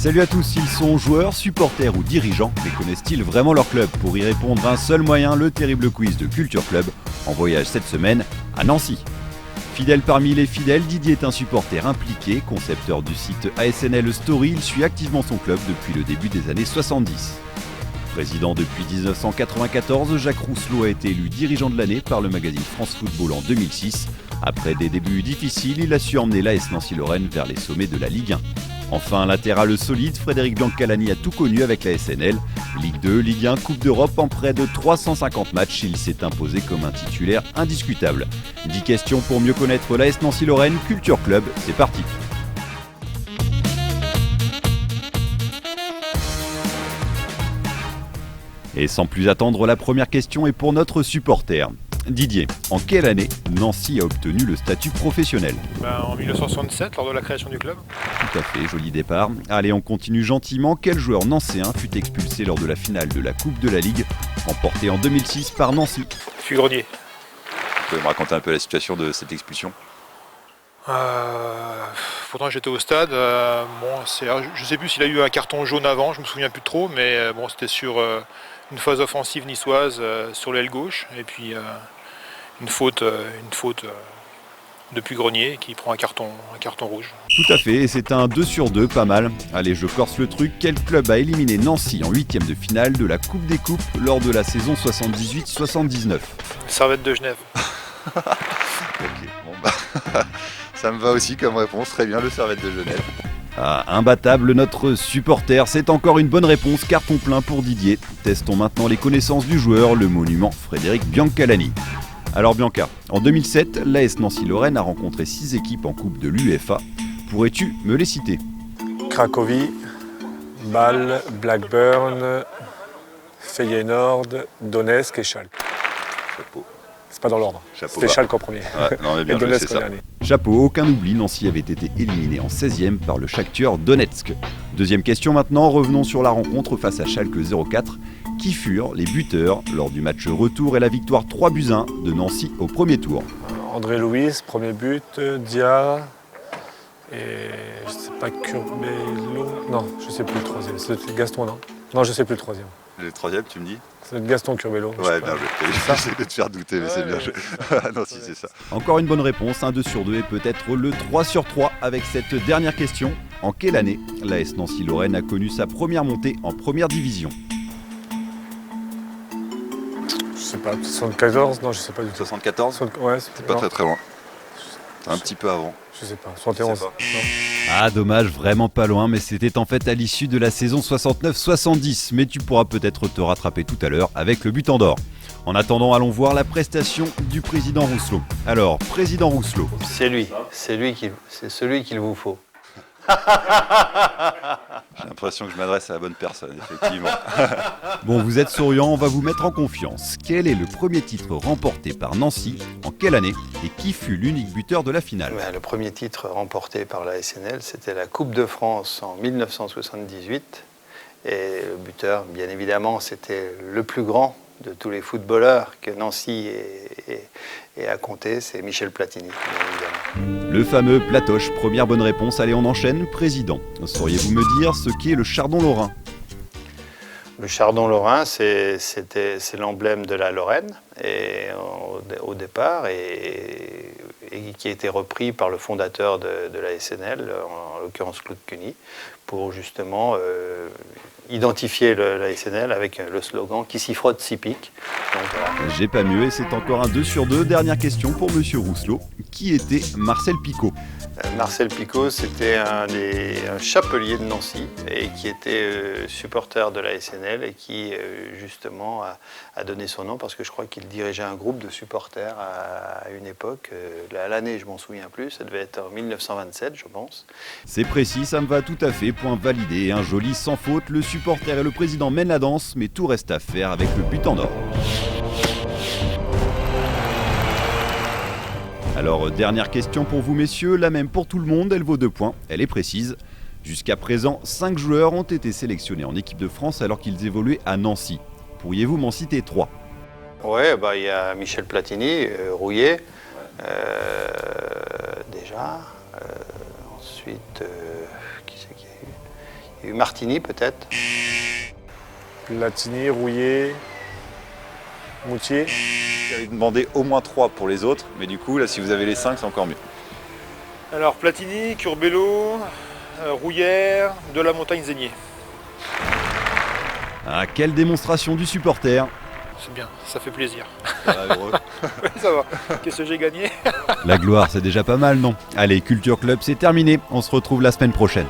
Salut à tous, ils sont joueurs, supporters ou dirigeants, mais connaissent-ils vraiment leur club? Pour y répondre, un seul moyen, le terrible quiz de Culture Club, en voyage cette semaine à Nancy. Fidèle parmi les fidèles, Didier est un supporter impliqué, concepteur du site ASNL Story, il suit activement son club depuis le début des années 70. Président depuis 1994, Jacques Rousselot a été élu dirigeant de l'année par le magazine France Football en 2006. Après des débuts difficiles, il a su emmener l'AS Nancy-Lorraine vers les sommets de la Ligue 1. Enfin, latéral solide, Frédéric Biancalani a tout connu avec la SNL. Ligue 2, Ligue 1, Coupe d'Europe, en près de 350 matchs, il s'est imposé comme un titulaire indiscutable. 10 questions pour mieux connaître l'AS Nancy-Lorraine, Culture Club, c'est parti. Et sans plus attendre, la première question est pour notre supporter. Didier, en quelle année Nancy a obtenu le statut professionnel? En 1967, lors de la création du club. Tout à fait, joli départ. Allez, on continue gentiment. Quel joueur nancéen fut expulsé lors de la finale de la Coupe de la Ligue, remportée en 2006 par Nancy? Grenier. Vous pouvez me raconter un peu la situation de cette expulsion? Pourtant j'étais au stade. Je ne sais plus s'il a eu un carton jaune avant, je me souviens plus trop, mais c'était sur une phase offensive niçoise sur l'aile gauche, et puis une faute depuis Grenier qui prend un carton rouge. Tout à fait, et c'est un 2 sur 2, pas mal. Allez, je corse le truc. Quel club a éliminé Nancy en 8e de finale de la Coupe des Coupes lors de la saison 78-79? Servette de Genève. Ok, bon ça me va aussi comme réponse, très bien, le Servette de Genève. Ah, imbattable notre supporter, c'est encore une bonne réponse, carton plein pour Didier. Testons maintenant les connaissances du joueur, le monument Frédéric Biancalani. Alors Bianca, en 2007, l'AS Nancy-Lorraine a rencontré 6 équipes en Coupe de l'UEFA. Pourrais-tu me les citer? Cracovie, Bâle, Blackburn, Feyenoord, Donetsk et Schalke. Chapeau. C'est pas dans l'ordre. Chapeau. C'était Schalke en premier. Ouais, non mais bien joué, Donetsk c'est en ça. dernier. Chapeau, aucun oubli, Nancy avait été éliminé en 16e par le Shakhtar Donetsk. Deuxième question maintenant, revenons sur la rencontre face à Schalke 04. Qui furent les buteurs lors du match retour et la victoire 3-1 de Nancy au premier tour? André Louis, premier but, Dia et je sais pas, Curbelo. Non, je sais plus le troisième. C'est Gaston, non? Non, je sais plus le troisième. Le troisième, tu me dis? C'est Gaston Curbelo. Ouais, bien joué. J'essaie de te faire douter, mais c'est bien joué. Non, si, c'est ça. Encore une bonne réponse, un 2 sur 2 et peut-être le 3 sur 3 avec cette dernière question. En quelle année l'AS Nancy-Lorraine a connu sa première montée en première division? Je sais pas, 74? Non, je sais pas du tout. 74? Ouais, C'est pas très loin. Un petit peu avant. Je sais pas, 71. Non. Ah dommage, vraiment pas loin, mais c'était en fait à l'issue de la saison 69-70. Mais tu pourras peut-être te rattraper tout à l'heure avec le but en d'or. En attendant, allons voir la prestation du président Rousselot. Alors, président Rousselot. C'est celui qu'il vous faut. J'ai l'impression que je m'adresse à la bonne personne, effectivement. Bon, vous êtes souriant, on va vous mettre en confiance. Quel est le premier titre remporté par Nancy? En quelle année? Et qui fut l'unique buteur de la finale? Le premier titre remporté par la SNL, c'était la Coupe de France en 1978. Et le buteur, bien évidemment, c'était le plus grand de tous les footballeurs que Nancy ait à compter, c'est Michel Platini, bien évidemment. Le fameux Platoche, première bonne réponse. Allez, on enchaîne. Président, sauriez-vous me dire ce qu'est le chardon lorrain? Le chardon lorrain, c'est l'emblème de la Lorraine et, au départ et qui a été repris par le fondateur de la SNL, en l'occurrence Claude Cuny, pour justement identifier la SNL avec le slogan « Qui s'y frotte s'y pique ». Voilà. J'ai pas mieux et c'est encore un 2 sur 2. Dernière question pour Monsieur Rousselot. Qui était Marcel Picot? Marcel Picot, c'était un chapelier de Nancy et qui était supporter de la SNL et qui justement a donné son nom parce que je crois qu'il dirigeait un groupe de supporters à une époque. L'année, je m'en souviens plus, ça devait être en 1927, je pense. C'est précis, ça me va tout à fait. Point validé, un joli sans faute. Le supporter et le président mènent la danse, mais tout reste à faire avec le but en or. Alors, dernière question pour vous messieurs, la même pour tout le monde, elle vaut 2 points, elle est précise. Jusqu'à présent, 5 joueurs ont été sélectionnés en équipe de France alors qu'ils évoluaient à Nancy. Pourriez-vous m'en citer 3? Ouais, il y a Michel Platini, Rouillet, déjà. Ensuite, qui c'est qu'il y a eu? Et Martigny peut-être. Platini, Rouillé, Moutier. J'allais demander au moins 3 pour les autres, mais du coup, là, si vous avez les 5, c'est encore mieux. Alors Platini, Curbelo, Rouillère, de la Montagne, Zénier. Ah, quelle démonstration du supporter. C'est bien, ça fait plaisir. Ça va, heureux. Oui, ça va. Qu'est-ce que j'ai gagné? La gloire, c'est déjà pas mal, non? Allez, Culture Club, c'est terminé. On se retrouve la semaine prochaine.